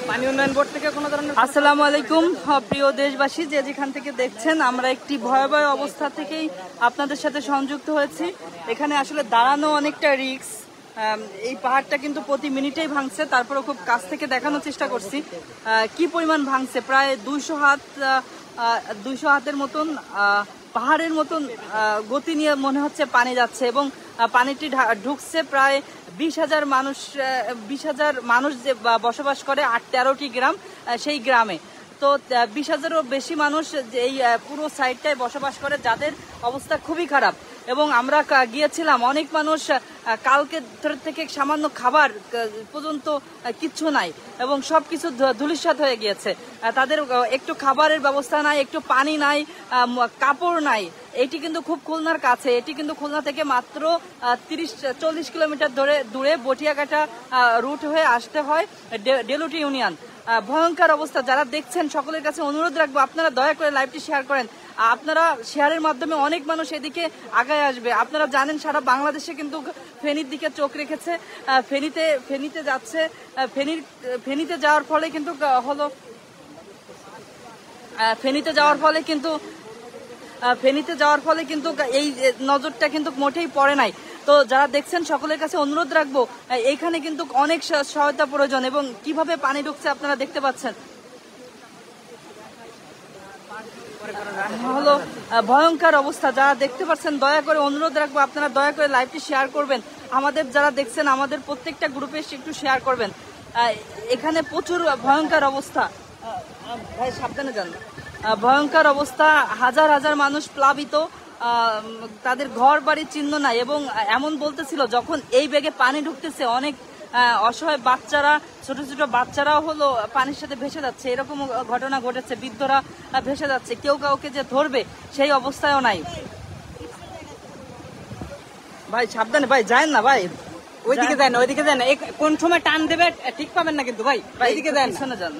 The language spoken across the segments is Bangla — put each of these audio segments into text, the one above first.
পানি উন্নয়ন বোর্ড থেকে কোনো ধরনের। আসসালামু আলাইকুম প্রিয় দেশবাসী, যে যেখান থেকে দেখছেন, আমরা একটি ভয়াবহ অবস্থা থেকেই আপনাদের সাথে সংযুক্ত হয়েছি। এখানে আসলে দাঁড়ানো অনেকটা রিস্ক। এই পাহাড়টা কিন্তু প্রতি মিনিটেই ভাঙছে, তারপরে খুব কাছ থেকে দেখানোর চেষ্টা করছি কি পরিমাণ ভাঙছে। প্রায় 200 হাতের মতন পাহাড়ের মতন গতি নিয়ে মনে হচ্ছে পানি যাচ্ছে, এবং পানিটি ঢুকছে প্রায় 20,000 মানুষ যে বসবাস করে 13টি গ্রাম, সেই গ্রামে। তো 20,000-এরও বেশি মানুষ এই পুরো সাইডটায় বসবাস করে, যাদের অবস্থা খুবই খারাপ। এবং আমরা গিয়েছিলাম, অনেক মানুষ কালকে থেকে সামান্য খাবার পর্যন্ত কিচ্ছু নাই, এবং সবকিছু ধূলিসাৎ হয়ে গিয়েছে। তাদের একটু খাবারের ব্যবস্থা নাই, একটু পানি নাই, কাপড় নাই। এটি কিন্তু খুব খুলনার কাছে, এটি কিন্তু খুলনা থেকে মাত্র 30-40 কিলোমিটার দূরে বটিয়াঘাটা রুট হয়ে আসতে হয় ডেলুটি ইউনিয়ন। ভয়ঙ্কর অবস্থা। যারা দেখছেন সকলের কাছে অনুরোধ রাখবো, আপনারা দয়া করে লাইভটি শেয়ার করেন। আপনারা শেয়ারের মাধ্যমে অনেক মানুষ এদিকে আগায় আসবে। আপনারা জানেন সারা বাংলাদেশে কিন্তু ফেনীর দিকে চোখ রেখেছে, ফেনীতে যাচ্ছে। ফেনীতে যাওয়ার ফলে কিন্তু এই নজরটা কিন্তু মোটেই পড়ে নাই। তো যারা দেখছেন সকলের কাছে অনুরোধ রাখবো, এইখানে কিন্তু অনেক সহায়তা প্রয়োজন, এবং কিভাবে পানি ঢুকছে আপনারা দেখতে পাচ্ছেন। হলো ভয়ঙ্কর অবস্থা। যারা দেখতে পাচ্ছেন, দয়া করে অনুরোধ রাখবো, আপনারা দয়া করে লাইভটি শেয়ার করবেন। আমাদের যারা দেখছেন, আমাদের প্রত্যেকটা গ্রুপে একটু শেয়ার করবেন। এখানে প্রচুর ভয়ঙ্কর অবস্থা। ভাই সাবধানে যান। ভয়ঙ্কর অবস্থা, হাজার হাজার মানুষ প্লাবিত, তাদের ঘর বাড়ির চিহ্ন নাই। এবং এমন বলতেছিল, যখন এই বেগে পানি ঢুকতেছে, অনেক অসহায় বাচ্চারা, ছোট ছোট বাচ্চারাও হলো পানির সাথে ভেসে যাচ্ছে। এরকম ঘটনা ঘটেছে, বৃদ্ধরা ভেসে যাচ্ছে, কেউ কাউকে যে ধরবে সেই অবস্থায়ও নাই। ভাই সাবধানে, ভাই যায় না, ভাই ওইদিকে যায় না, কোন সময় টান দেবে ঠিক পাবেন না কিন্তু। ভাই এইদিকে যায় না, যান।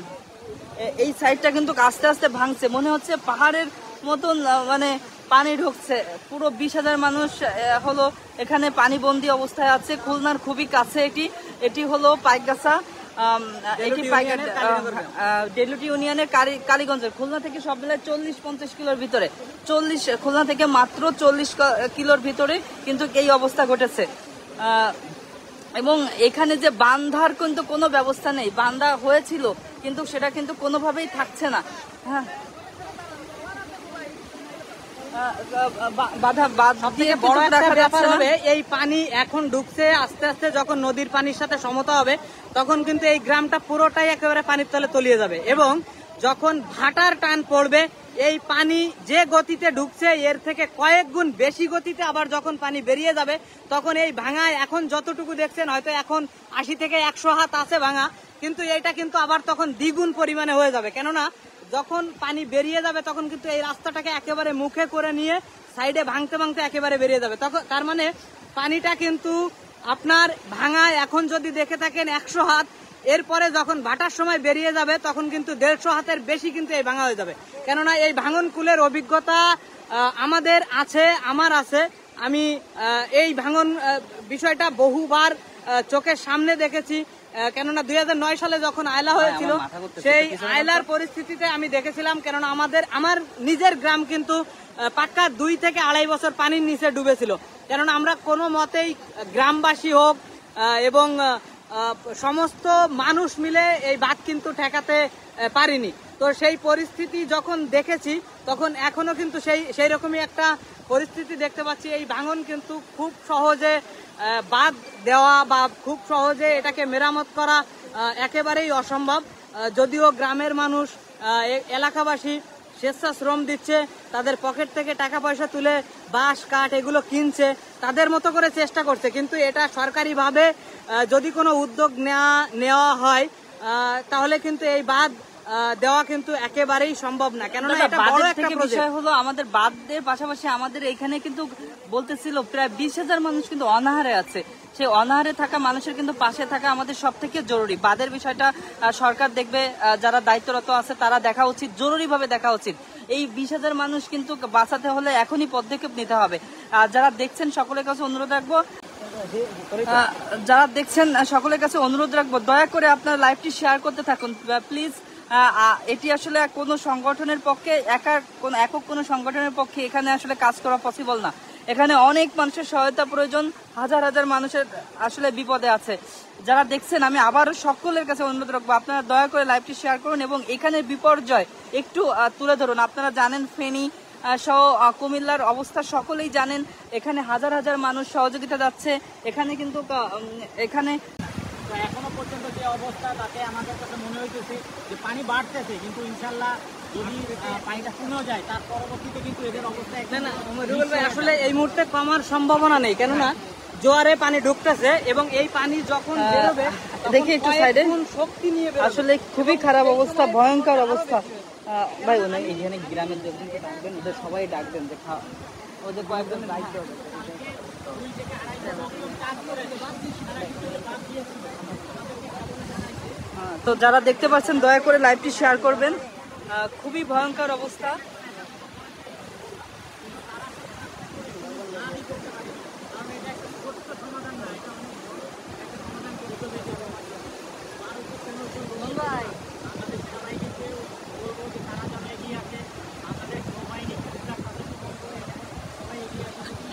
এই সাইডটা কিন্তু আস্তে আস্তে ভাঙছে, মনে হচ্ছে পাহাড়ের মতন মানে পানি ঢুকছে। পুরো 20,000 মানুষ হলো এখানে পানিবন্দী অবস্থায় আছে। খুলনার খুবই কাছে এটি হলো পাইকগাছা, ডেলুটি ইউনিয়নের কালীগঞ্জের। খুলনা থেকে সব মিলায় 40-50 কিলোর ভিতরে, খুলনা থেকে মাত্র 40 কিলোর ভিতরে কিন্তু এই অবস্থা ঘটেছে। এবং এখানে যে বান্ধার কিন্তু কোনো ব্যবস্থা নেই। বান্ধা হয়েছিল, কিন্তু সেটা কিন্তু কোনোভাবেই থাকছে না। হ্যাঁ, এই পানি এখন ঢুকছে আস্তে আস্তে, যখন নদীর পানির সাথে সমতা হবে, তখন কিন্তু এই গ্রামটা পুরোটাই একেবারে পানির তলে তলিয়ে যাবে। এবং যখন ভাটার টান পড়বে, এই পানি যে গতিতে ঢুকছে এর থেকে কয়েক গুণ বেশি গতিতে আবার যখন পানি বেরিয়ে যাবে, তখন এই ভাঙায় এখন যতটুকু দেখছেন, হয়তো এখন 80 থেকে 100 হাত আছে ভাঙা, কিন্তু এটা কিন্তু আবার তখন দ্বিগুণ পরিমাণে হয়ে যাবে। কেননা যখন পানি বেরিয়ে যাবে, তখন কিন্তু এই রাস্তাটাকে একেবারে মুখে করে নিয়ে সাইডে ভাঙতে ভাঙতে একেবারে বেরিয়ে যাবে। তখন তার মানে পানিটা কিন্তু আপনার ভাঙায় এখন যদি দেখে থাকেন 100 হাত, এরপরে যখন ভাটার সময় বেরিয়ে যাবে, তখন কিন্তু 150 হাতের বেশি কিন্তু এই ভাঙা হয়ে যাবে। কেননা এই ভাঙন কুলের অভিজ্ঞতা আমাদের আছে, আমার আছে। আমি এই ভাঙন বিষয়টা বহুবার চোখের সামনে দেখেছি। কেননা 2009 সালে যখন আয়লা হয়েছিল, সেই আয়লার পরিস্থিতিতে আমি দেখেছিলাম। কেননা আমার নিজের গ্রাম কিন্তু পাক্কা 2 থেকে 2.5 বছর পানির নিচে ডুবেছিল। কেননা আমরা কোনো মতেই গ্রামবাসী হোক এবং সমস্ত মানুষ মিলে এই বাঁধ কিন্তু ঠেকাতে পারিনি। তো সেই পরিস্থিতি যখন দেখেছি, তখন এখনো কিন্তু সেই রকমই একটা পরিস্থিতি দেখতে পাচ্ছি। এই ভাঙন কিন্তু খুব সহজে বাঁধ দেওয়া বা খুব সহজে এটাকে মেরামত করা একেবারেই অসম্ভব। যদিও গ্রামের মানুষ, এলাকাবাসী স্বেচ্ছাশ্রম দিচ্ছে, তাদের পকেট থেকে টাকা পয়সা তুলে বাঁশ কাঠ এগুলো কিনছে, তাদের মতো করে চেষ্টা করছে। কিন্তু এটা সরকারিভাবে যদি কোনো উদ্যোগ নেওয়া হয়, তাহলে কিন্তু এই বাঁধ দেওয়া কিন্তু একেবারেই সম্ভব না। কেননা এটা বড় একটা বিষয় হলো, আমাদের বাঁধের পাশাপাশি আমাদের এখানে কিন্তু বলতেছিল প্রায় 20,000 মানুষ কিন্তু অনাহারে আছে। সেই অনাহারে থাকা মানুষের কিন্তু পাশে থাকা আমাদের সব থেকে জরুরি। বাঁধের বিষয়টা সরকার দেখবে, যারা দায়িত্বরত আছে তারা দেখা উচিত, জরুরিভাবে দেখা উচিত। এই 20,000 মানুষ কিন্তু বাঁচাতে হলে এখনই পদক্ষেপ নিতে হবে। যারা দেখছেন সকলের কাছে অনুরোধ রাখবো, যারা দেখছেন সকলের কাছে অনুরোধ রাখবো, দয়া করে আপনার লাইভটি শেয়ার করতে থাকুন প্লিজ। এটি আসলে কোনো সংগঠনের পক্ষে একক কোনো সংগঠনের পক্ষে এখানে আসলে কাজ করা পসিবল না। এখানে অনেক মানুষের সহায়তা প্রয়োজন, হাজার হাজার মানুষের আসলে বিপদে আছে। যারা দেখছেন আমি আবারও সকলের কাছে অনুরোধ রাখবো, আপনারা দয়া করে লাইভটি শেয়ার করুন এবং এখানে বিপর্যয় একটু তুলে ধরুন। আপনারা জানেন ফেনী সহ কুমিল্লার অবস্থা সকলেই জানেন, এখানে হাজার হাজার মানুষ সহযোগিতা যাচ্ছে। এখানে কিন্তু এখানে এখনো পর্যন্ত যে অবস্থা তাতে আমাদের কাছে মনে হইতেছে যে পানি বাড়তেছে, কিন্তু ইনশাল্লাহ যদি পানিটা কমেও যায় তার পরবর্তীতে কিন্তু এদের অবস্থা রুবেল ভাই আসলে এই মুহূর্তে কমার সম্ভাবনা নেই, কেননা জোয়ারে পানি ঢুকতেছে এবং এই পানি যখন বেরোবে দেখি একটু সাইডে শক্তি নিয়ে আসলে খুবই খারাপ অবস্থা, ভয়ঙ্কর অবস্থা। ভাই ওনার এখানে গ্রামের লোকজনকে ডাকবেন, ওদের সবাই ডাকবেন, দেখা ওদের কয়েকজন দায়িত্ব হবে। তো যারা দেখতে পাচ্ছেন দয়া করে লাইভটি শেয়ার করবেন, খুবই ভয়ঙ্কর অবস্থা।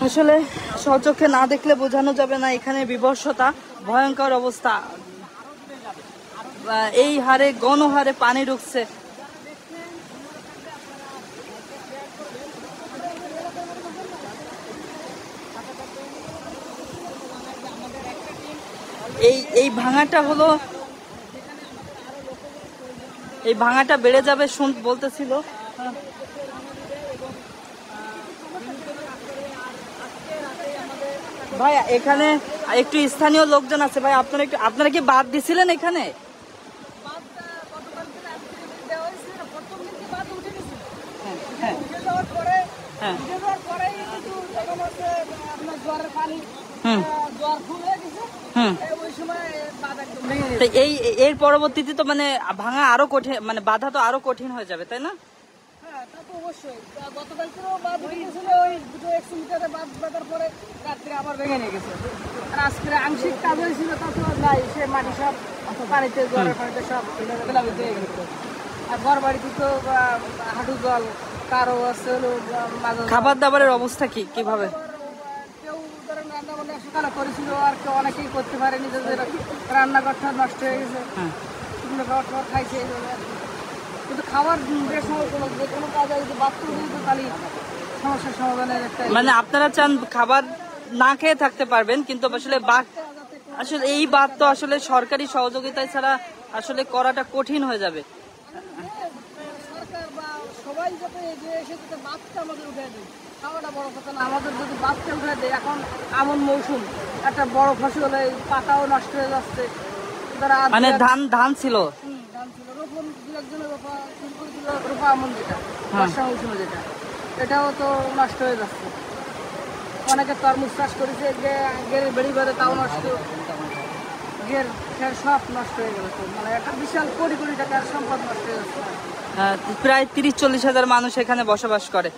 আসলে স্বচক্ষে না দেখলে বোঝানো যাবে না এখানে বিভৎসতা, ভয়ঙ্কর অবস্থা। এই হারে গণহারে পানি ঢুকছে। এই ভাঙাটা হলো, এই ভাঙাটা বেড়ে যাবে বলতেছিল। ভাই এখানে একটু স্থানীয় লোকজন আছে, ভাই আপনারা কি বাদ দিছিলেন এখানে? এর পরবর্তীতে তো মানে ভাঙা আরো কঠিন, মানে বাধা তো আরো কঠিন হয়ে যাবে, তাই না? অবশ্যই গতকালকেও বাদ উঠেছিল, ওই 200 মিটারে বাদ বাঁধার পরে রাত্রে আবার ভেঙে নিয়ে গেছে। আর আজকে আংশিক কাজ হয়েছিল, তা তো নাই, সে মাটি সব পানিতে জলের পানিতে সব প্লাবিত হয়ে গেছে। আর ঘর বাড়িতে তো হাঁটু জল, কারো আছে হলো খাবার দাবারের অবস্থা কিভাবে? কেউ ধরেন রান্না বান্না সকালে করেছিল, আর কেউ অনেকেই করতে পারেনি, যাদের রান্নাঘরটা নষ্ট হয়ে গেছে, শুকনো খাবার খাইছে। কিন্তু খাবার কোনো কাজ যদি বাথরুম তাহলে সমস্যার সমাধানের একটা, মানে আপনারা চান খাবার না খেয়ে থাকতে পারবেন, কিন্তু আসলে এই বাদ তো আসলে সরকারি সহযোগিতা ছাড়া আসলে করাটা কঠিন হয়ে যাবে। সরকার বা সবাই যাতে এগিয়ে এসে যাতে বাদটা আমাদের উঠে দেয়, খাওয়াটা বড় কথা না, আমাদের যদি বাদটা উঠে দেয়। এখন আমন মৌসুম, একটা বড় ফসল, পাতাও নষ্ট হয়ে যাচ্ছে। মানে ধান ছিল রোপণ একজনের রোপা আমন যেটা বর্ষা মৌসুমে যেটা, এটাও তো নষ্ট হয়ে যাচ্ছে। অনেকে তরমুজ চাষ করেছে, গেরে বেড়ি বেড়ে তাও নষ্ট, গের খের সব নষ্ট হয়ে গেল। মানে একটা বিশাল কোটি কোটি টাকার সম্পদ নষ্ট হয়ে যাচ্ছে। প্রায় 30-40 হাজার মানুষ এখানে বসবাস করে।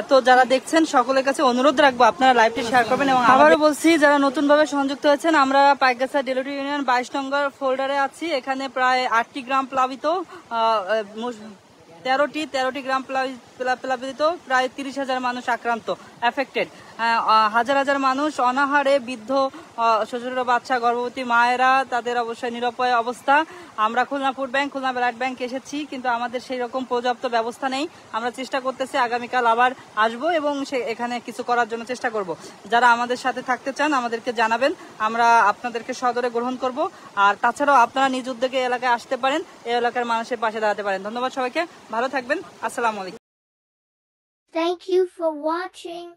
তো যারা দেখছেন সকলের কাছে অনুরোধ রাখবো আপনারা লাইভটি শেয়ার করবেন। এবং আবারও বলছি, যারা নতুন ভাবে সংযুক্ত হয়েছেন, আমরা পাইকগাছা ডেলোটি ইউনিয়ন 22 নম্বর ফোল্ডারে আছি। এখানে প্রায় 8টি গ্রাম প্লাবিত, 13টি গ্রাম প্লাবিত, প্রায় 30,000 মানুষ আক্রান্ত, এফেক্টেড। হাজার হাজার মানুষ অনাহারে, বৃদ্ধ, ছোট বাচ্চা, গর্ভবতী মায়েরা, তাদের অবশ্যই নিরাপয় অবস্থা। আমরা Khulna food bank, Khulna blood bank এসেছি, কিন্তু আমাদের সেই রকম পর্যাপ্ত ব্যবস্থা নেই। আমরা চেষ্টা করতেছি আগামীকাল আবার আসবো এবং এখানে কিছু করার জন্য চেষ্টা করব। যারা আমাদের সাথে থাকতে চান আমাদেরকে জানাবেন, আমরা আপনাদেরকে সদরে গ্রহণ করব। আর তাছাড়াও আপনারা নিজ উদ্যোগে এলাকায় আসতে পারেন, এই এলাকার মানুষের পাশে দাঁড়াতে পারেন। ধন্যবাদ সবাইকে, ভালো থাকবেন, আসসালামু আলাইকুম। Thank you for watching.